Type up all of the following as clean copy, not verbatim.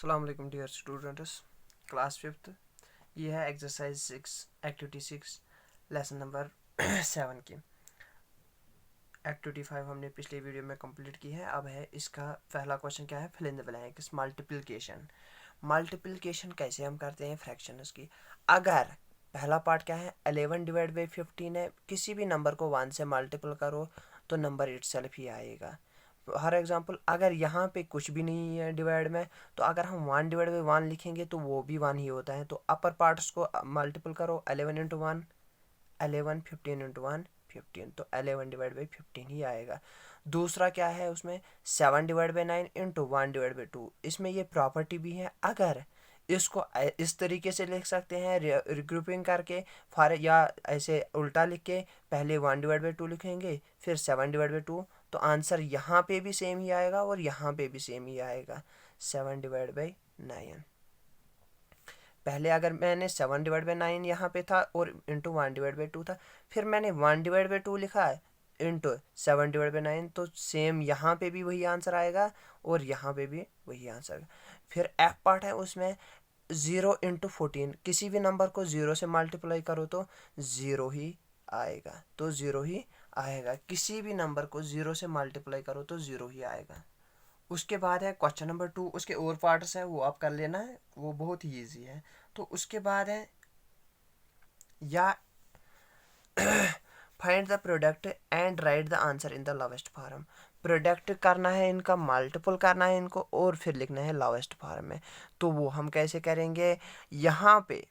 अस्सलाम वालेकुम dear students, class fifth. ये है एक्सरसाइज 6 एक्टिविटी 6 लेसन नंबर 7 की। एक्टिविटी 5 हमने पिछले वीडियो में कंप्लीट की है। अब है इसका पहला क्वेश्चन क्या है, fill in the blanks multiplication. Multiplication कैसे हम करते हैं फ्रैक्शंस की। अगर पहला पार्ट क्या है, 11 डिवाइड बाई 15 है, किसी भी नंबर को 1 से मल्टीपल करो तो नंबर इटसेल्फ ही आएगा। हर एग्जांपल अगर यहाँ पे कुछ भी नहीं है डिवाइड में, तो अगर हम 1 डिवाइड बाई 1 लिखेंगे तो वो भी 1 ही होता है। तो अपर पार्ट्स को मल्टीपल करो, 11 इंटू 1 11, 15 इंटू 1 15, तो 11 डिवाइड बाई 15 ही आएगा। दूसरा क्या है उसमें, 7 divide by 9 into 1 divide by 2। इसमें ये प्रॉपर्टी भी है, अगर इसको इस तरीके से लिख सकते हैं रिग्रुपिंग करके फॉर, या ऐसे उल्टा लिख के पहले 1 डिवाइड बाई 2 लिखेंगे फिर 7 डिवाइड बाई 2, तो आंसर यहाँ पे भी सेम ही आएगा और यहाँ पे भी सेम ही आएगा, 7 डिवाइड बाई 9। पहले अगर मैंने 7 डिवाइड बाई 9 यहाँ पे था और इंटू 1 डिवाइड बाई 2 था, फिर मैंने 1 डिवाइड बाई 2 लिखा है इंटू 7 डिवाइड बाई 9, तो सेम यहाँ पे भी वही आंसर आएगा और यहाँ पे भी वही आंसर। फिर एफ पार्ट है, उसमें 0 इंटू 14, किसी भी नंबर को 0 से मल्टीप्लाई करो तो 0 ही आएगा, तो 0 ही आएगा। किसी भी नंबर को 0 से मल्टीप्लाई करो तो 0 ही आएगा। उसके बाद है क्वेश्चन नंबर 2, उसके और पार्ट्स है वो आप कर लेना है, वो बहुत ही ईजी है। तो उसके बाद है या find the product and write the answer in the lowest form. Product करना है इनका, मल्टीपल करना है इनको और फिर लिखना है लोवेस्ट फॉर्म में। तो वो हम कैसे करेंगे, यहाँ पे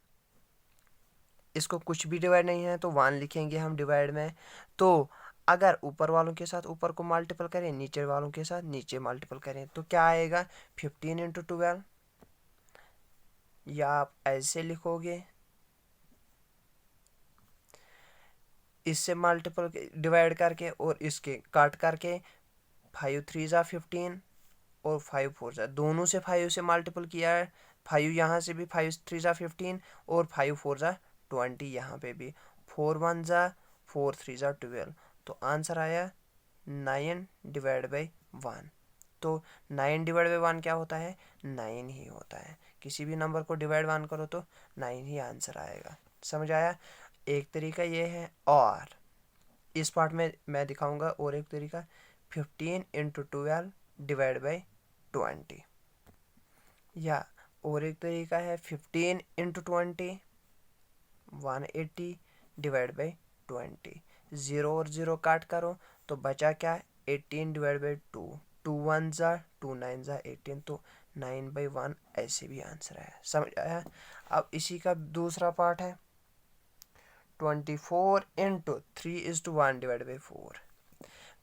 इसको कुछ भी डिवाइड नहीं है तो 1 लिखेंगे हम डिवाइड में। तो अगर ऊपर वालों के साथ ऊपर को मल्टीपल करें, नीचे वालों के साथ नीचे मल्टीपल करें, तो क्या आएगा 15 इंटू 12, या आप ऐसे लिखोगे, इससे मल्टीपल डिवाइड करके और इसके काट करके, 5 3 ज़ा 15 और 5 4 ज़ा, दोनों से 5 से मल्टीपल किया है, 5 यहाँ से भी 5 3 ज़ा 15 और 5 4 ज़ा 20, यहाँ पे भी 4 1 ज़ा 4 3 ज़ा 12, तो आंसर आया 9 डिवाइड बाई 1। तो 9 डिवाइड बाई 1 क्या होता है, 9 ही होता है। किसी भी नंबर को डिवाइड 1 करो तो 9 ही आंसर आएगा। समझ आया। एक तरीका ये है, और इस पार्ट में मैं दिखाऊंगा और एक तरीका, 15 इंटू 12 डिवाइड बाई 20, या और एक तरीका है 15 इंटू 20 180 डिवाइड बाई 20। 0 और 0 काट करो तो बचा क्या, 18 डिवाइड बाई 2, 2 1 ज़ा 2 9 ज़ा 18, तो 9 बाई 1 ऐसे भी आंसर है। समझ आया। अब इसी का दूसरा पार्ट है 24 इंटू 3:1 डिवाइड बाई 4।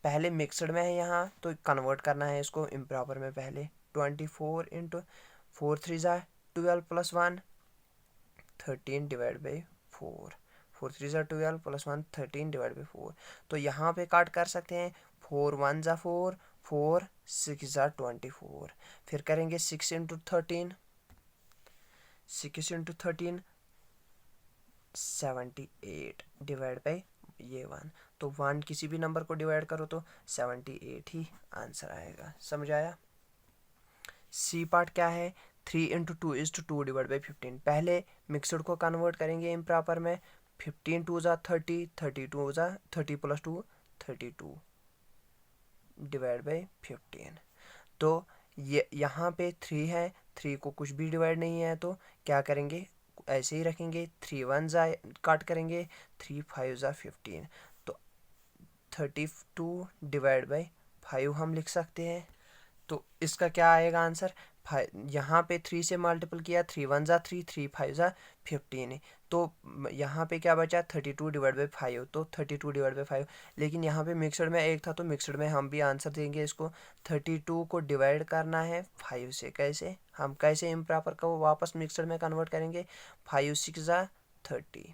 पहले मिक्सड में है यहाँ तो कन्वर्ट करना है इसको इम्प्रॉपर में। पहले 24 इंटू 4 3 ज़ा 12 प्लस 1 13 डिवाइड बाई 4, 4 3 ज़ा 12 प्लस 1 13 डिवाइड बाई 4। तो यहाँ पे काट कर सकते हैं, 4 1 ज़ा 4 4 6 ज़ा 24, फिर करेंगे 6 इंटू 13, 6 इंटू 13 78 डिवाइड बाई ये 1, तो 1 किसी भी नंबर को डिवाइड करो तो 78 ही आंसर आएगा। समझ आया। सी पार्ट क्या है, 3 इंटू 2:2 डिवाइड बाई 15। पहले मिक्सड को कन्वर्ट करेंगे इम्प्रॉपर में, 15 2 ज़ा 30 32 ज़ा 30 प्लस 2 32 डिवाइड बाई 15। तो ये यहाँ पे 3 है, 3 को कुछ भी डिवाइड नहीं है तो क्या करेंगे, ऐसे ही रखेंगे, 3 1 ज़ा काट करेंगे, 3 5 ज़ा 15, तो 32 डिवाइड बाई 5 हम लिख सकते हैं। तो इसका क्या आएगा आंसर, यहाँ पे 3 से मल्टीपल किया, 3 1 ज़ा 3 3 5 ज़ा 15, तो यहाँ पे क्या बचा 32 डिवाइड बाई 5, तो 32 डिवाइड बाई 5। लेकिन यहाँ पे मिक्सड में एक था तो मिक्सड में हम भी आंसर देंगे इसको, 32 को डिवाइड करना है 5 से। कैसे, हम कैसे इम्प्रॉपर को वापस मिक्सड में कन्वर्ट करेंगे, 5 6 ज़ा 30,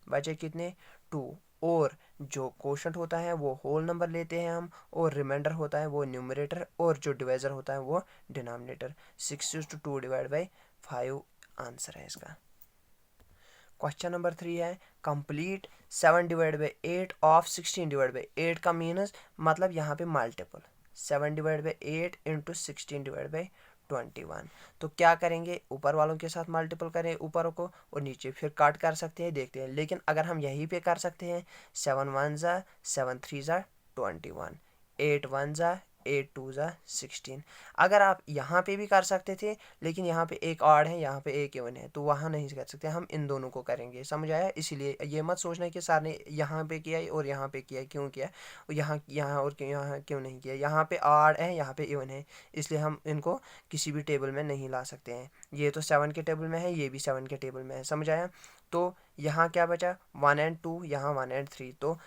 बचे कितने 2, और जो क्वोशंट होता है वो होल नंबर लेते हैं हम, और रिमाइंडर होता है वो न्यूमरेटर, और जो डिवाइजर होता है वो डिनोमिनेटर। 6:2 डिवाइड बाई 5 आंसर है इसका। क्वेश्चन नंबर 3 है, complete 7 divide by 8 of 16 divide by 8 का मीनस, मतलब यहाँ पे multiple, 7 divide by 8 into 16 divide by 21। तो क्या करेंगे, ऊपर वालों के साथ मल्टीपल करें ऊपर को और नीचे फिर काट कर सकते हैं, देखते हैं। लेकिन अगर हम यहीं पे कर सकते हैं, 7 1 ज़ा 7 3 ज़ा 21, 8 1 ज़ा 8 2 ज़ा 16। अगर आप यहाँ पे भी कर सकते थे, लेकिन यहाँ पे एक ऑड है, यहाँ पे एक इवन है, तो वहाँ नहीं कर सकते, हम इन दोनों को करेंगे। समझ आया? इसीलिए ये मत सोचना कि सर ने यहाँ पे किया और यहाँ पे किया, क्यों किया, यहाँ यहाँ और यहाँ क्यों नहीं किया। यहाँ पे ऑड है, यहाँ पे इवन है, इसलिए हम इनको किसी भी टेबल में नहीं ला सकते हैं। ये तो 7 के टेबल में है, ये भी 7 के टेबल में है। समझ आया? तो यहाँ क्या बचा, 1 and 2, यहाँ 1 and 3, तो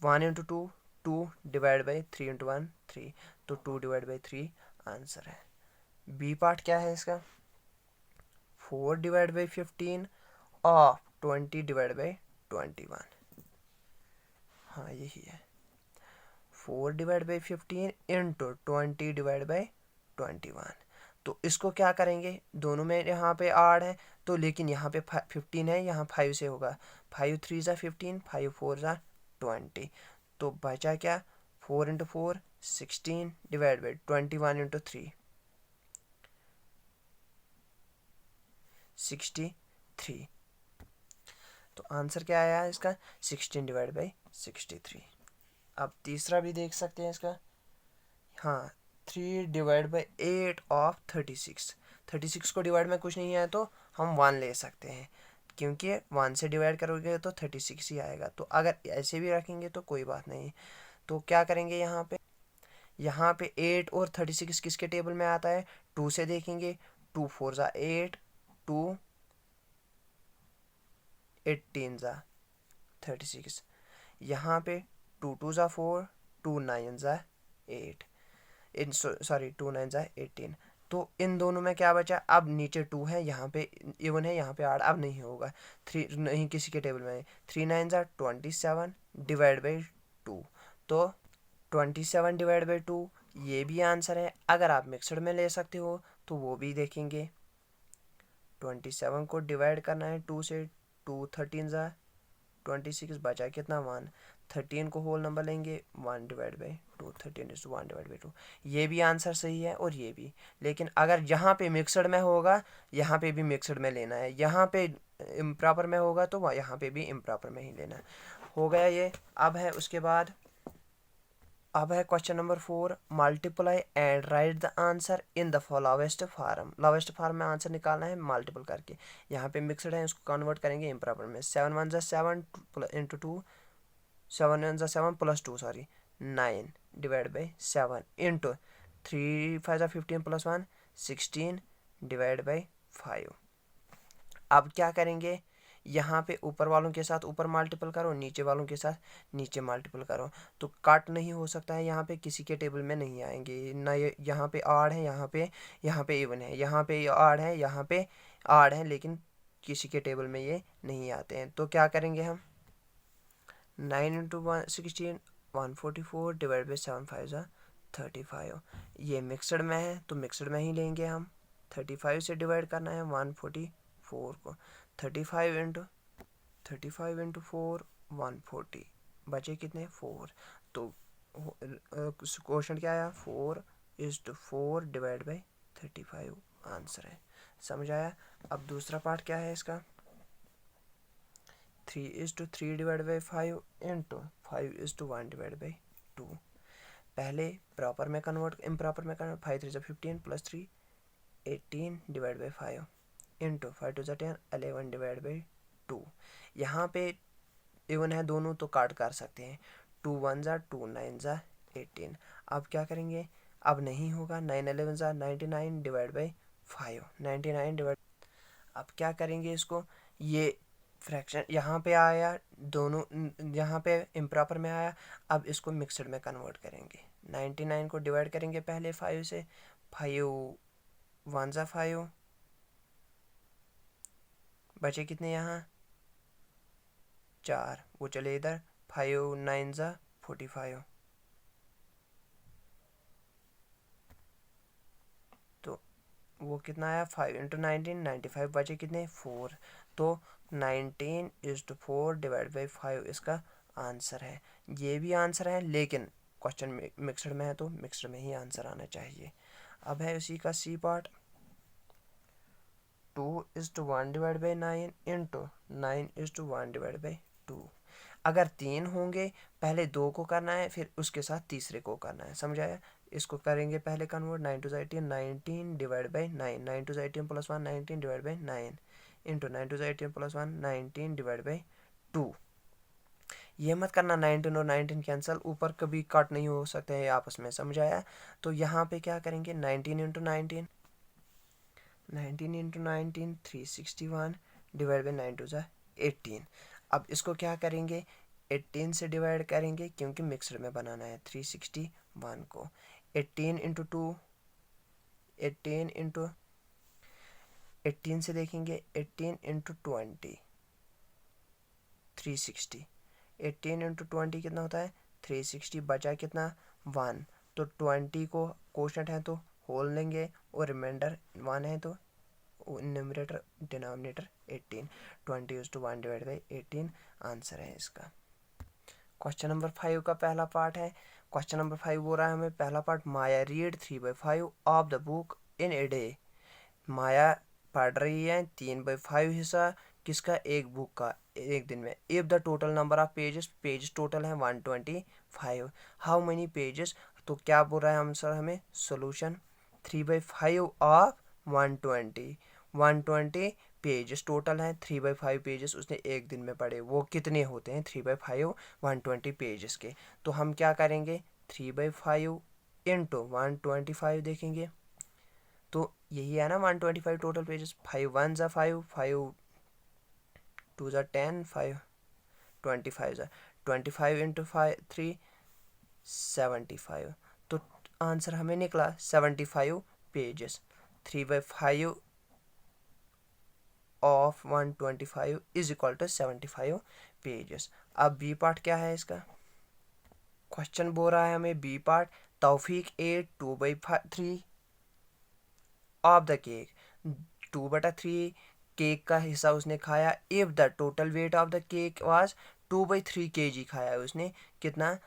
1 into 2 2 डिवाइड बाई 3 into 1 3, तो 2 डिवाइड बाई 3 आंसर है। बी पार्ट क्या है इसका, 4 divide by 15 of 20 divide by 21। हाँ यही है, 4 divide by 15 into 20 divide by 21। तो इसको क्या करेंगे, दोनों में यहाँ पे आड़ है, तो लेकिन यहाँ पे 15 है, यहाँ 5 से होगा, 5 3 ज़ा 15, 5 4 ज़ा 20, तो बचा क्या, 4 इंटू 4 16 डिवाइड बाई 21 इंटू 3 63। तो आंसर क्या आया इसका, 16 डिवाइड बाई 63। अब तीसरा भी देख सकते हैं इसका, हाँ 3 डिवाइड बाई 8 ऑफ 36। 36 को डिवाइड में कुछ नहीं है तो हम 1 ले सकते हैं, क्योंकि 1 से डिवाइड करोगे तो 36 ही आएगा। तो अगर ऐसे भी रखेंगे तो कोई बात नहीं। तो क्या करेंगे, यहाँ पे 8 और 36 किसके टेबल में आता है, 2 से देखेंगे, 2 4 ज़ा 8, 2 18 ज़ा 36, यहाँ पे 2 2 ज़ा 4, 2 9 ज़ा 8, इन सॉरी 2 9 ज़ा 18। तो इन दोनों में क्या बचा, अब नीचे 2 है, यहाँ पे इवन है, यहाँ पे आड़ अब नहीं होगा, 3 नहीं किसी के टेबल में। 3 9 ज़ा 27 डिवाइड बाई 2, तो 27 डिवाइड बाई 2 ये भी आंसर है। अगर आप मिक्सड में ले सकते हो तो वो भी देखेंगे। 27 को डिवाइड करना है 2 से, 2 13 ज़ा 26, बचा कितना 1। 13 को होल नंबर लेंगे, 1 divide by 2, 13 is 1 divide by 2। ये भी आंसर सही है और ये भी। लेकिन अगर यहाँ पे मिक्सड में होगा, यहाँ पे भी मिक्सड में लेना है, यहाँ पे इम्प्रॉपर में होगा तो यहाँ पे भी इम्प्रॉपर में ही लेना है। हो गया ये। अब है question number 4, multiply and write the answer in the lowest form. Lowest form में आंसर निकालना है मल्टीपल करके। यहाँ पे मिक्सड है, उसको कन्वर्ट करेंगे इम्प्रॉपर में। 7 1 ज़ा 7 इंटू 2, 7 1 ज़ा 7 plus 2 sorry 9 divide by 7 into 3 5 ज़ा 15 प्लस 1 16 डिवाइड बाई 5। अब क्या करेंगे, यहाँ पे ऊपर वालों के साथ ऊपर मल्टीपल करो, नीचे वालों के साथ नीचे मल्टीपल करो। तो कट नहीं हो सकता है, यहाँ पे किसी के टेबल में नहीं आएंगे ना। यहाँ पे आड़ है, यहाँ पे इवन है, यहाँ पे आड़ है, यहाँ पे आड़ है, लेकिन किसी के टेबल में ये नहीं आते हैं। तो क्या करेंगे हम, 9 इंटू 16 144 डिवाइड बाई 7 5 ज़ा 35। ये मिक्सड में है तो मिक्सड में ही लेंगे हम। 35 से डिवाइड करना है 144 को, 35 इंटू 4 140, बचे कितने 4। तो क्वेश्चन क्या आया, 4:4 डिवाइड बाई 35 आंसर है। समझ आया? अब दूसरा पार्ट क्या है इसका, 3:3 divide by 5 into 5:1 divide by 2। पहले प्रॉपर में कन्वर्ट, इम्प्रॉपर में कन्वर्ट। 5 3 ज़ा 15 प्लस 3 18 डिवाइड बाई 5 इंटू 5 2 ज़ा 10 11 डिवाइड बाई 2। यहाँ पे इवन है दोनों तो काट कर सकते हैं। 2 1 ज़ा 2 9 ज़ा 18। अब क्या करेंगे, अब नहीं होगा। 9 11 ज़ा 99 डिवाइड बाई 5, 99 डिवाइड। अब क्या करेंगे इसको, ये फ्रैक्शन यहाँ पे आया, दोनों यहाँ पे इम्प्रॉपर में आया। अब इसको मिक्सड में कन्वर्ट करेंगे। 99 को डिवाइड करेंगे पहले 5 से, 5 1 ज़ा 5, बचे कितने यहाँ 4, वो चले इधर। 5 9 ज़ा 45, तो वो कितना आया 5 इंटू 19 95, बचे कितने 4। तो 19:4 डिवाइड बाई 5 इसका आंसर है। ये भी आंसर है, लेकिन क्वेश्चन मिक्सड में है तो मिक्सड में ही आंसर आना चाहिए। अब है उसी का सी पार्ट, 2:1/9 इंटू 9:1/2। अगर 3 होंगे पहले 2 को करना है, फिर उसके साथ तीसरे को करना है, समझ आया। इसको करेंगे पहले कन्वर्ट, 9 2 18 19/9, 9 2 18 + 1 19/9 इंटू 9 2 18 + 1 19/2। ये मत करना 19 और 19 कैंसिल, ऊपर कभी कट नहीं हो सकते हैं आपस में, समझ आया। तो यहाँ पे क्या करेंगे, 19 इंटू 19 361/9 2 18। अब इसको क्या करेंगे, 18 से डिवाइड करेंगे क्योंकि मिक्सर में बनाना है 361 को। 18 इंटू 2, 18 इंटू 18 से देखेंगे 18 इंटू 20 360, 18 इंटू 20 कितना होता है 360, बचा कितना 1। तो 20 को कोशेंट है तो होल लेंगे और रिमाइंडर 1 है तो न्यूमरेटर डिनोमिनेटर 18, 20:1/18 आंसर है इसका। क्वेश्चन नंबर 5 का पहला पार्ट है। क्वेश्चन नंबर 5 बोल रहा है हमें पहला part, Maya read 3/5 of the book in a day. Maya पढ़ रही है 3/5 हिस्सा किसका, एक बुक का एक दिन में। If the total number of pages, page total है 125, हाउ मेनी पेजेस। तो क्या बोल रहा है आंसर हमें, सोल्यूशन 3/5 ऑफ 120 पेजेस टोटल हैं, 3/5 पेजेस उसने एक दिन में पढ़े, वो कितने होते हैं 3/5 120 पेजेस के। तो हम क्या करेंगे 3/5 इंटू 125 देखेंगे, तो यही है ना 125 टोटल पेजेस। 5 1 ज़ा 5, 5 2 ज़ा 10, 5 25 ज़ा 25 इंटू 3 75। तो आंसर हमें निकला 75 pages. 3/5 of 125 is equal to 75 pages. अब बी पार्ट क्या है इसका, क्वेश्चन बोल रहा है हमें B part, Taufiq ate 2/3 of the cake, 2/3 cake का हिस्सा उसने खाया। If the total weight of the cake was 2/3 kg खाया उसने, कितना,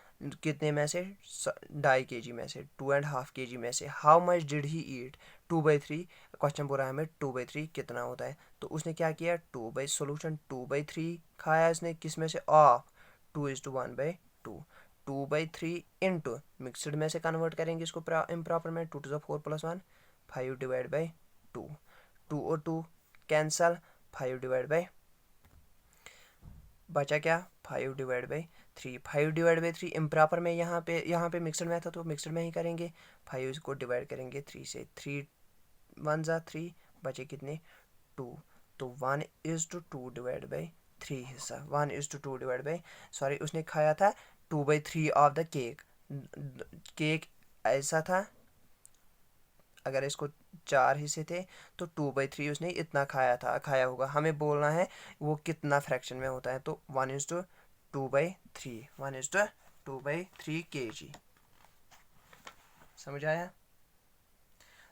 कितने में से, 2.5 kg में से, 2.5 kg में से। How much did he eat 2/3, question बोल रहा है हमें 2/3 कितना होता है। तो उसने क्या किया, 2/3 खाया उसने, किस में से, ऑफ 2:1/2, 2/3 इंटू मिक्सड में से कन्वर्ट करेंगे इसको इम्प्रॉपर में, 2 to the 4 + 1 5/2, 2 और 2 कैंसल, 5/, बचा क्या 5/3, 5/3 इम्प्रॉपर में, यहाँ पे मिक्सड में था तो मिक्सड में ही करेंगे। 5 इसको डिवाइड करेंगे 3 से, 3 1 ज़ा 3, बचे कितने 2। तो 1:2/3 हिस्सा, 1:2 सॉरी उसने खाया था 2/3 ऑफ द केक। केक ऐसा था, अगर इसको 4 हिस्से थे तो 2/3 उसने इतना खाया होगा। हमें बोलना है वो कितना फ्रैक्शन में होता है, तो 1:2/3, 1:2/3 kg, समझ आया।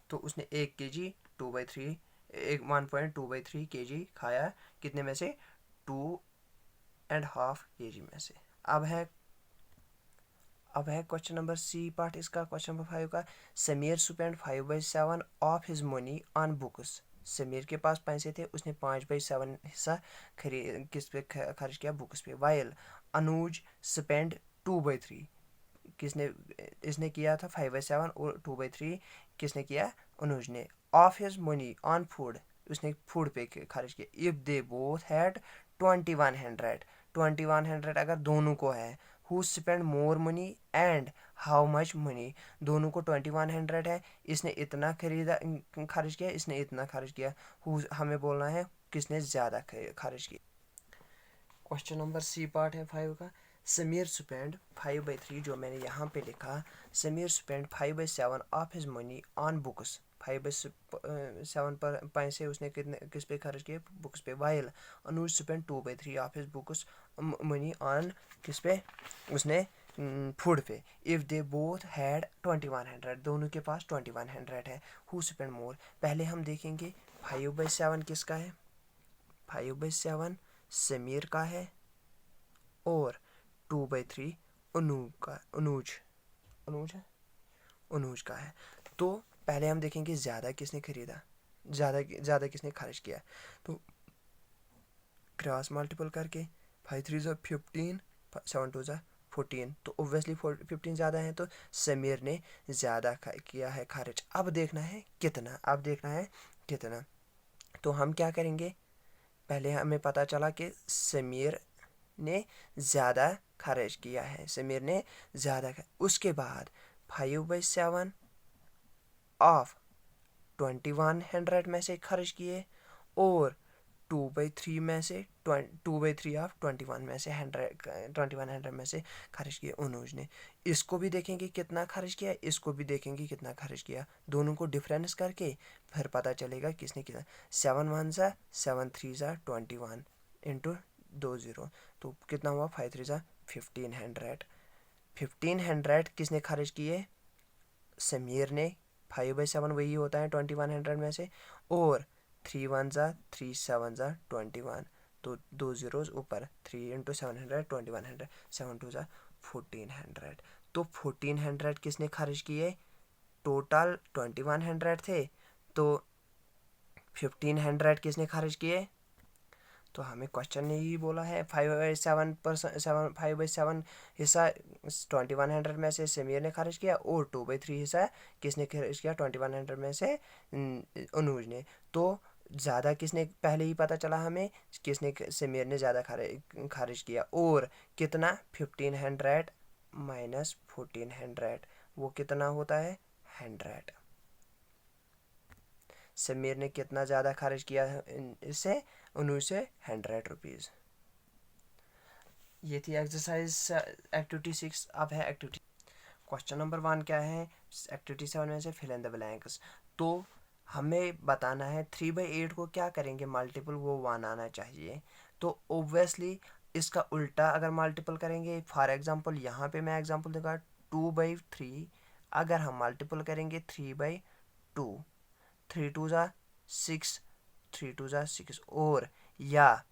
तो उसने 1 kg 2/3 1.2/3 kg खाया, कितने में से, 2.5 kg में से। अब है क्वेश्चन नंबर सी पार्ट इसका, क्वेश्चन नंबर 5 का, Sameer spend 5/7 of his money on books. Sameer के पास पैसे थे, उसने 5/7 हिस्सा किस पे खर्च किया, बुक्स पे। वाइल अनुज स्पेंड 2/3, इसने किया था 5/7 और 2/3 किसने किया, अनुज ने। Of his money on food, उसने फूड पे खर्च किया। इफ दे बोथ हैड 2100 अगर दोनों को है, who spend more money and how much money, दोनों को 2100 है, इसने इतना खर्च किया, इसने इतना खर्च किया। हु हमें बोलना है किसने ज़्यादा खर्च किया। क्वेश्चन नंबर सी पार्ट है 5 का, समीर स्पेंड 5/3, जो मैंने यहाँ पे लिखा, Sameer spend 5/7 of his money on books, 5/7 पर पैसे उसने किस पे खर्च किए, बुक्स पे। While Anuj spend 2/3 of his books money on किस पे, उसने फूड पे। इफ़ दे बोथ हैड 2100, दोनों के पास 2100 है। हु स्पेंड मोर, पहले हम देखेंगे 5/7 किसका है, 5/7 समीर का है और 2/3 अनुज का है। तो पहले हम देखेंगे ज़्यादा किसने खरीदा, ज़्यादा किसने खारिज किया, तो क्रॉस मल्टीपल करके 5 3 ज़ा 15, 7 2 ज़ा 14, तो ओब्वियसली 15 ज़्यादा है, तो समीर ने ज़्यादा किया है खारिज। अब देखना है कितना, तो हम क्या करेंगे, पहले हमें पता चला कि समीर ने ज़्यादा खारिज किया है, उसके बाद 5/7 ऑफ 2100 में से खारिज किए, और 2/3 में से 2/3 ऑफ 21 में से 2100 में से खारिज किया अनुज ने। इसको भी देखेंगे कितना खारिज किया, इसको भी देखेंगे कितना खारिज किया, दोनों को डिफरेंस करके फिर पता चलेगा किसने कितना। 7 1 ज़ा 7 3 ज़ा 21 इंटू 2 0, तो कितना हुआ 5 3 ज़ा 1500 किसने खारिज किए, समीर ने। 5/7 वही होता है 2100 में से, और 3 1 ज़ा 3 7 ज़ा 21, तो 2 zeros ऊपर, 3 इंटू 700 2100, 7 2 ज़ा 1400, तो 1400 किसने खारिज किए, टोटल 2100 थे, तो 1500 किसने खारिज किए, तो हमें क्वेश्चन ने ही बोला है 5/7 हिस्सा 2100 में से समीर ने खारिज किया, और 2/3 हिस्सा किसने खारिज किया 2100 में से अनुज ने। तो ज़्यादा किसने पहले ही पता चला हमें, समीर ने ज़्यादा खारिज किया, और कितना 1500 माइनस 1400, वो कितना होता है 100। समीर ने कितना ज़्यादा खारिज किया इससे, अनुज से 100 रुपीज़। ये थी एक्सरसाइज एक्टिविटी 6। अब है एक्टिविटी क्वेश्चन नंबर 1 क्या है, एक्टिविटी 7 में से फिल इन द ब्लैंक्स। तो हमें बताना है 3/8 को क्या करेंगे मल्टीपल, वो 1 आना चाहिए। तो ओब्वियसली इसका उल्टा अगर मल्टीपल करेंगे, फॉर एग्जांपल यहाँ पे मैं एग्जांपल दूंगा 2/3, अगर हम मल्टीपल करेंगे 3/2, 3 2 ज़ा 6, 3 2 ज़ा 6, और या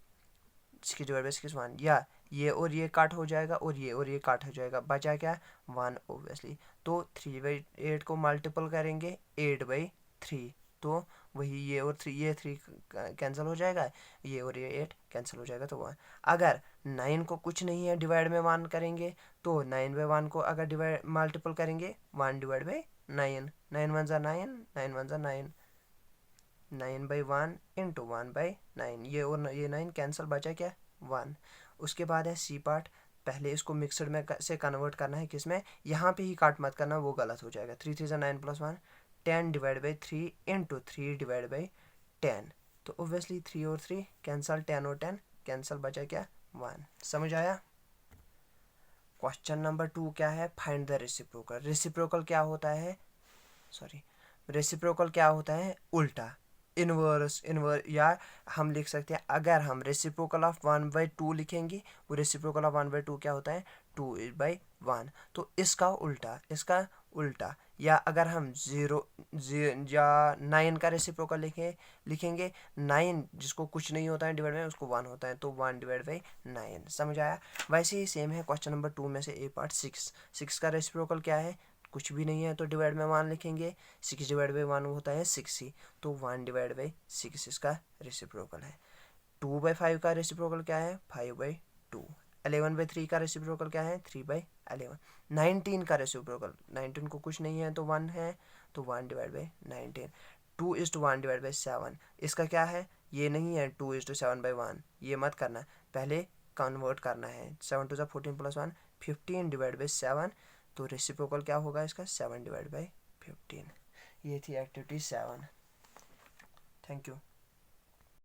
6/6 1, या ये और ये काट हो जाएगा, और ये काट हो जाएगा, बचा क्या 1 ओब्वियसली। तो 3/8 को मल्टीपल करेंगे 8/3, तो वही ये और 3 कैंसिल हो जाएगा, ये और ये 8 कैंसिल हो जाएगा, तो 1। अगर 9 को कुछ नहीं है डिवाइड में 1 करेंगे, तो 9/1 को अगर डिवाइड मल्टीपल करेंगे 1/9, 9 1 ज़ा 9, 9 1 ज़ा 9, 9/1 इंटू 1/9, ये और ये 9 कैंसिल, बचा क्या 1। उसके बाद है सी पार्ट, पहले इसको मिक्सड में से कन्वर्ट करना है किसमें, यहाँ पे ही काट मत करना, वो गलत हो जाएगा। 3 3 ज़ा 9 + 1, 10/3 इंटू 3/10, तो ओब्वियसली 3 और 3 कैंसिल, 10 और 10 कैंसिल, बचा क्या 1। समझ आया। क्वेश्चन नंबर 2 क्या है, फाइंड द रेसिप्रोकल। रेसिप्रोकल क्या होता है, रेसिप्रोकल क्या होता है, उल्टा, इनवर्स, या हम लिख सकते हैं, अगर हम रेसिप्रोकल ऑफ 1/2 लिखेंगे, वो रेसिप्रोकल ऑफ 1/2 क्या होता है 2/1, तो इसका उल्टा, या अगर हम 0 या 9 का रेसिप्रोकल लिखेंगे 9 जिसको कुछ नहीं होता है डिवाइड में, उसको 1 होता है, तो 1/9। समझ आया। वैसे ही सेम है क्वेश्चन नंबर 2 में से ए पार्ट 6 का रेसिप्रोकल क्या है, कुछ भी नहीं है तो डिवाइड में 1 लिखेंगे, 6/1 होता है 6 ही, तो 1/6 इसका रेसिप्रोकल है। 2/5 का रेसिप्रोकल क्या है 5/2। 11/3 का रेसिप्रोकल क्या है 3/11। 19 का रेसिप्रोकल, 19 को कुछ नहीं है तो 1 है, तो 1/19। 2:1/7, इसका क्या है, ये नहीं है 2:7/1, ये मत करना, पहले कन्वर्ट करना है। 7 2 14 + 1 15/7, तो रेसिप्रोकल क्या होगा इसका 7/15। ये थी एक्टिविटी 7। Thank you.